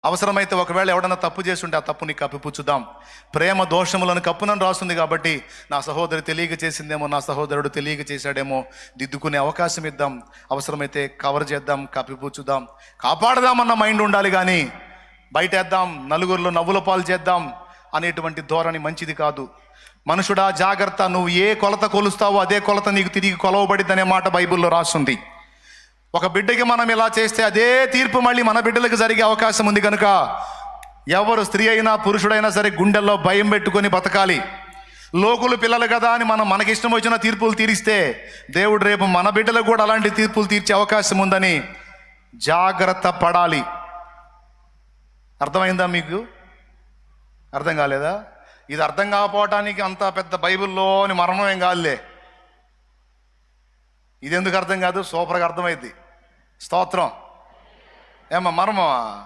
అవసరమైతే ఒకవేళ ఎవడన్నా తప్పు చేస్తుంటే ఆ తప్పుని కప్పిపుచ్చుదాం. ప్రేమ దోషములను కప్పునని రాస్తుంది కాబట్టి నా సహోదరి తెలియక చేసిందేమో, నా సహోదరుడు తెలియక చేశాడేమో, దిద్దుకునే అవకాశం ఇద్దాం. అవసరమైతే కవర్ చేద్దాం, కప్పిపుచ్చుదాం, కాపాడదామన్న మైండ్ ఉండాలి. కానీ బయటేద్దాం, నలుగురిలో నవ్వుల పాలు చేద్దాం అనేటువంటి ధోరణి మంచిది కాదు. మనుషుడా జాగ్రత్త, నువ్వు ఏ కొలత కొలుస్తావో అదే కొలత నీకు తిరిగి కొలవబడిద్ది అనే మాట బైబిల్లో రాస్తుంది. ఒక బిడ్డకి మనం ఇలా చేస్తే అదే తీర్పు మళ్ళీ మన బిడ్డలకు జరిగే అవకాశం ఉంది. కనుక ఎవరు స్త్రీ అయినా పురుషుడైనా సరే గుండెల్లో భయం పెట్టుకొని బతకాలి. లోకులు పిల్లలు కదా అని మనం మనకిష్టం వచ్చిన తీర్పులు తీరిస్తే దేవుడు రేపు మన బిడ్డలకు కూడా అలాంటి తీర్పులు తీర్చే అవకాశం ఉందని జాగ్రత్త పడాలి. అర్థమైందా మీకు? అర్థం కాలేదా? ఇది అర్థం కాకపోవటానికి అంత పెద్ద బైబిల్లోని మరణం ఏం కాదులే. ఇది ఎందుకు అర్థం కాదు? సూపర్గా అర్థమైంది. స్తోత్రం. ఏమ్మా మర్మమా?